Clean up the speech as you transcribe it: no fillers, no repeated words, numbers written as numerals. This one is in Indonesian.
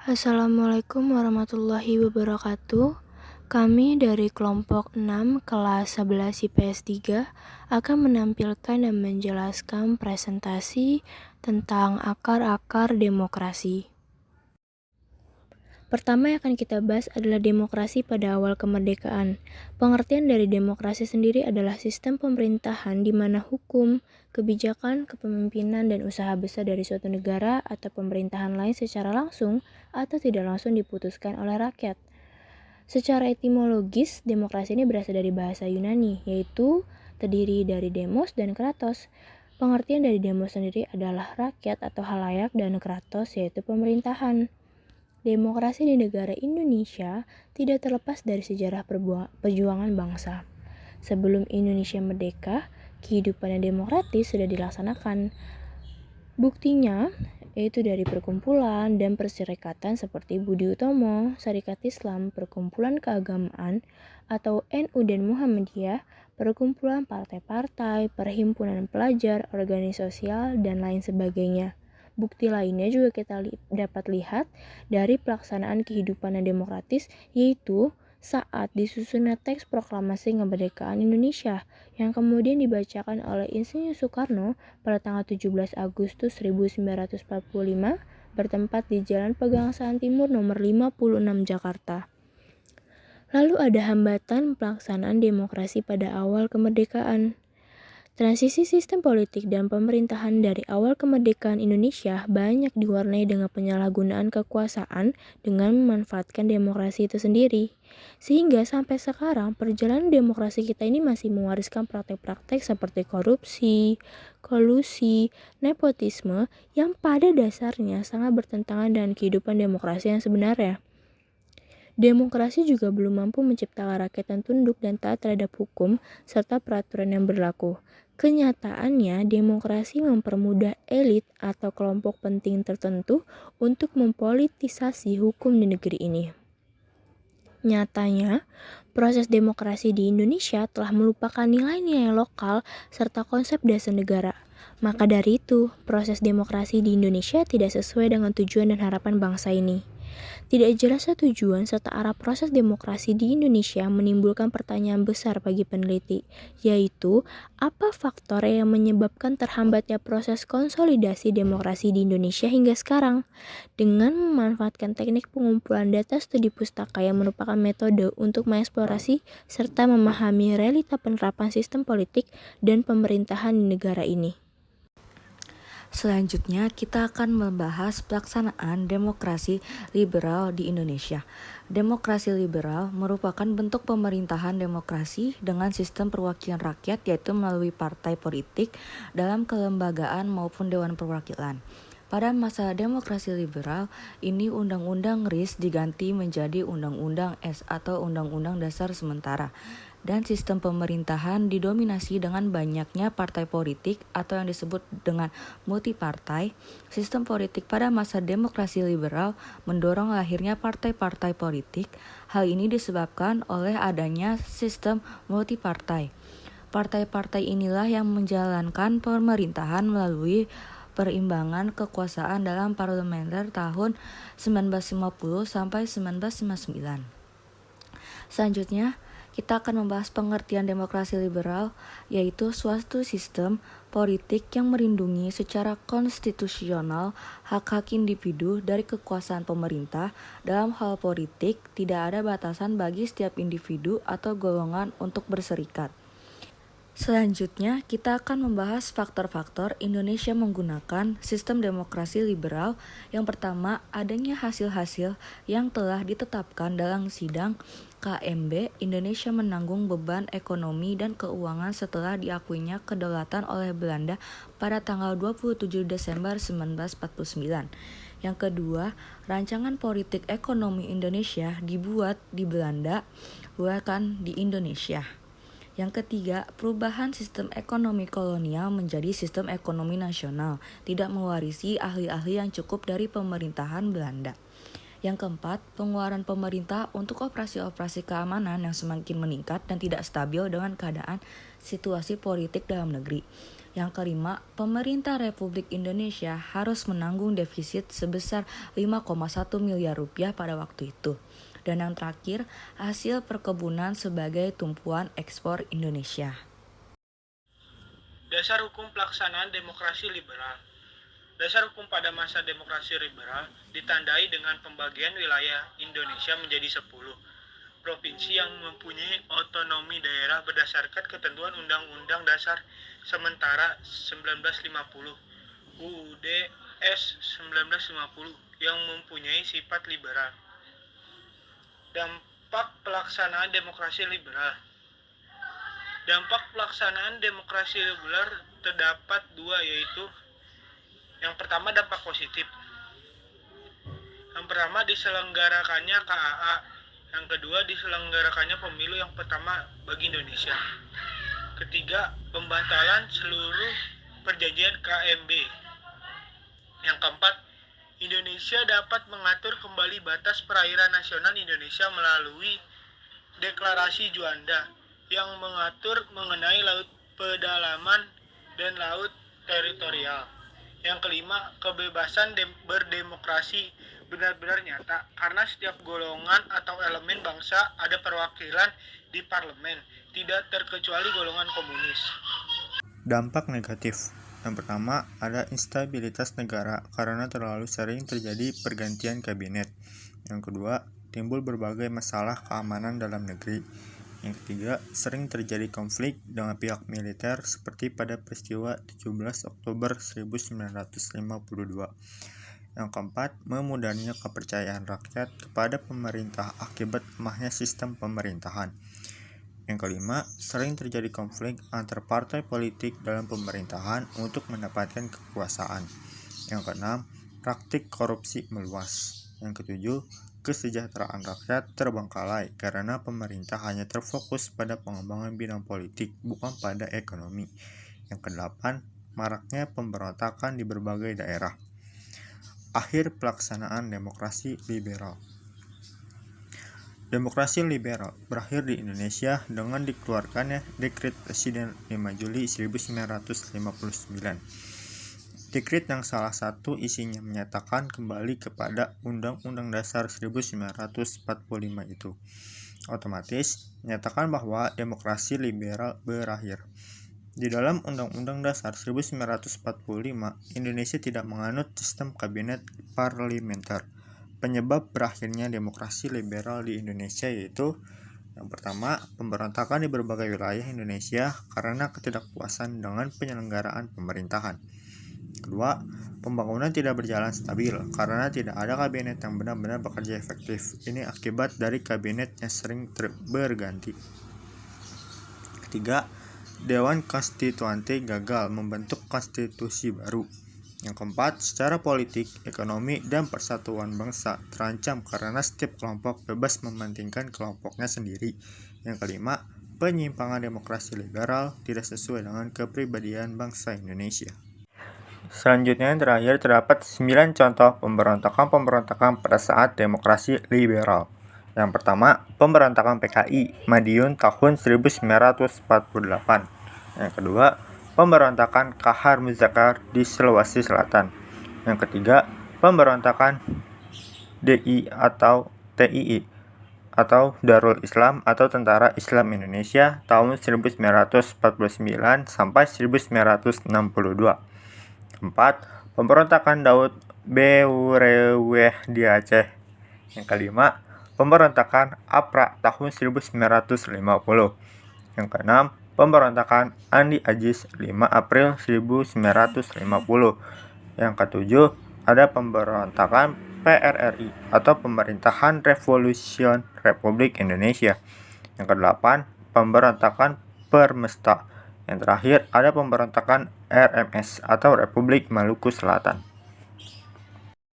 Assalamualaikum warahmatullahi wabarakatuh. Kami dari kelompok 6 kelas 11 IPS 3 akan menampilkan dan menjelaskan presentasi tentang akar-akar demokrasi. Pertama yang akan kita bahas adalah demokrasi pada awal kemerdekaan. Pengertian dari demokrasi sendiri adalah sistem pemerintahan di mana hukum, kebijakan, kepemimpinan, dan usaha besar dari suatu negara atau pemerintahan lain secara langsung atau tidak langsung diputuskan oleh rakyat. Secara etimologis, demokrasi ini berasal dari bahasa Yunani, yaitu terdiri dari demos dan kratos. Pengertian dari demos sendiri adalah rakyat atau halayak dan kratos yaitu pemerintahan. Demokrasi di negara Indonesia tidak terlepas dari sejarah perjuangan bangsa. Sebelum Indonesia merdeka, kehidupan yang demokratis sudah dilaksanakan. Buktinya, yaitu dari perkumpulan dan perserikatan seperti Budi Utomo, Serikat Islam, Perkumpulan Keagamaan, atau NU dan Muhammadiyah, perkumpulan partai-partai, perhimpunan pelajar, organisasi sosial, dan lain sebagainya. Bukti lainnya juga kita dapat lihat dari pelaksanaan kehidupan yang demokratis, yaitu saat disusunnya teks proklamasi kemerdekaan Indonesia yang kemudian dibacakan oleh Insinyur Soekarno pada tanggal 17 Agustus 1945 bertempat di Jalan Pegangsaan Timur nomor 56 Jakarta. Lalu ada hambatan pelaksanaan demokrasi pada awal kemerdekaan. Transisi sistem politik dan pemerintahan dari awal kemerdekaan Indonesia banyak diwarnai dengan penyalahgunaan kekuasaan dengan memanfaatkan demokrasi itu sendiri. Sehingga sampai sekarang perjalanan demokrasi kita ini masih mewariskan praktek-praktek seperti korupsi, kolusi, nepotisme yang pada dasarnya sangat bertentangan dengan kehidupan demokrasi yang sebenarnya. Demokrasi juga belum mampu menciptakan rakyat yang tunduk dan taat terhadap hukum serta peraturan yang berlaku. Kenyataannya, demokrasi mempermudah elit atau kelompok penting tertentu untuk mempolitisasi hukum di negeri ini. Nyatanya, proses demokrasi di Indonesia telah melupakan nilai-nilai lokal serta konsep dasar negara. Maka dari itu, proses demokrasi di Indonesia tidak sesuai dengan tujuan dan harapan bangsa ini. Tidak jelasnya tujuan serta arah proses demokrasi di Indonesia menimbulkan pertanyaan besar bagi peneliti, yaitu apa faktor yang menyebabkan terhambatnya proses konsolidasi demokrasi di Indonesia hingga sekarang. Dengan memanfaatkan teknik pengumpulan data studi pustaka yang merupakan metode untuk mengeksplorasi serta memahami realita penerapan sistem politik dan pemerintahan di negara ini. Selanjutnya, kita akan membahas pelaksanaan demokrasi liberal di Indonesia. Demokrasi liberal merupakan bentuk pemerintahan demokrasi dengan sistem perwakilan rakyat, yaitu melalui partai politik dalam kelembagaan maupun Dewan Perwakilan. Pada masa demokrasi liberal, ini Undang-Undang RIS diganti menjadi Undang-Undang S atau Undang-Undang Dasar Sementara. Dan sistem pemerintahan didominasi dengan banyaknya partai politik atau yang disebut dengan multipartai. Sistem politik pada masa demokrasi liberal mendorong lahirnya partai-partai politik. Hal ini disebabkan oleh adanya sistem multipartai. Partai-partai inilah yang menjalankan pemerintahan melalui perimbangan kekuasaan dalam parlementer tahun 1950 sampai 1959. Selanjutnya, kita akan membahas pengertian demokrasi liberal, yaitu suatu sistem politik yang melindungi secara konstitusional hak-hak individu dari kekuasaan pemerintah. Dalam hal politik, tidak ada batasan bagi setiap individu atau golongan untuk berserikat. Selanjutnya, kita akan membahas faktor-faktor Indonesia menggunakan sistem demokrasi liberal. Yang pertama, adanya hasil-hasil yang telah ditetapkan dalam sidang KMB. Indonesia menanggung beban ekonomi dan keuangan setelah diakuinya kedaulatan oleh Belanda pada tanggal 27 Desember 1949. Yang kedua, rancangan politik ekonomi Indonesia dibuat di Belanda, bukan di Indonesia. Yang ketiga, perubahan sistem ekonomi kolonial menjadi sistem ekonomi nasional, tidak mewarisi ahli-ahli yang cukup dari pemerintahan Belanda. Yang keempat, pengeluaran pemerintah untuk operasi-operasi keamanan yang semakin meningkat dan tidak stabil dengan keadaan situasi politik dalam negeri. Yang kelima, pemerintah Republik Indonesia harus menanggung defisit sebesar 5,1 miliar rupiah pada waktu itu. Dan yang terakhir, hasil perkebunan sebagai tumpuan ekspor Indonesia. Dasar hukum pelaksanaan demokrasi liberal. Dasar hukum pada masa demokrasi liberal ditandai dengan pembagian wilayah Indonesia menjadi 10 provinsi yang mempunyai otonomi daerah berdasarkan ketentuan Undang-Undang Dasar Sementara 1950 UUD S 1950 yang mempunyai sifat liberal. Dampak pelaksanaan demokrasi liberal. Dampak pelaksanaan demokrasi liberal terdapat dua, yaitu yang pertama dampak positif. Yang pertama diselenggarakannya KAA, yang kedua diselenggarakannya pemilu yang pertama bagi Indonesia. Ketiga, pembatalan seluruh perjanjian KMB. Yang keempat, Indonesia dapat mengatur kembali batas perairan nasional Indonesia melalui Deklarasi Juanda yang mengatur mengenai laut pedalaman dan laut teritorial. Yang kelima, kebebasan berdemokrasi benar-benar nyata karena setiap golongan atau elemen bangsa ada perwakilan di parlemen, tidak terkecuali golongan komunis. Dampak negatif. Yang pertama, ada instabilitas negara karena terlalu sering terjadi pergantian kabinet. Yang kedua, timbul berbagai masalah keamanan dalam negeri. Yang ketiga, sering terjadi konflik dengan pihak militer seperti pada peristiwa 17 Oktober 1952. Yang keempat, memudahnya kepercayaan rakyat kepada pemerintah akibat lemahnya sistem pemerintahan. Yang kelima, sering terjadi konflik antar partai politik dalam pemerintahan untuk mendapatkan kekuasaan. Yang keenam, praktik korupsi meluas. Yang ketujuh, kesejahteraan rakyat terbengkalai karena pemerintah hanya terfokus pada pengembangan bidang politik, bukan pada ekonomi. Yang kedelapan, maraknya pemberontakan di berbagai daerah. Akhir pelaksanaan demokrasi liberal. Demokrasi liberal berakhir di Indonesia dengan dikeluarkannya Dekret Presiden 5 Juli 1959. Dekret yang salah satu isinya menyatakan kembali kepada Undang-Undang Dasar 1945 itu. Otomatis menyatakan bahwa demokrasi liberal berakhir. Di dalam Undang-Undang Dasar 1945, Indonesia tidak menganut sistem kabinet parlementer. Penyebab berakhirnya demokrasi liberal di Indonesia yaitu yang pertama, pemberontakan di berbagai wilayah Indonesia karena ketidakpuasan dengan penyelenggaraan pemerintahan. Kedua, pembangunan tidak berjalan stabil karena tidak ada kabinet yang benar-benar bekerja efektif. Ini akibat dari kabinet yang sering berganti. Ketiga, Dewan Konstituante gagal membentuk konstitusi baru. Yang keempat, secara politik, ekonomi, dan persatuan bangsa terancam karena setiap kelompok bebas mementingkan kelompoknya sendiri. Yang kelima, penyimpangan demokrasi liberal tidak sesuai dengan kepribadian bangsa Indonesia. Selanjutnya yang terakhir terdapat 9 contoh pemberontakan-pemberontakan pada saat demokrasi liberal. Yang pertama, pemberontakan PKI Madiun tahun 1948. Yang kedua, pemberontakan Kahar Muzakar di Sulawesi Selatan. Yang ketiga, pemberontakan DI atau TII atau Darul Islam atau Tentara Islam Indonesia tahun 1949 sampai 1962. Keempat, pemberontakan Daud Bewureweh di Aceh. Yang kelima, pemberontakan APRA tahun 1950. Yang keenam, pemberontakan Andi Ajis 5 April 1950. Yang ketujuh, ada pemberontakan PRRI atau Pemerintahan Revolusi Republik Indonesia. Yang kedelapan, pemberontakan Permesta. Yang terakhir, ada pemberontakan RMS atau Republik Maluku Selatan.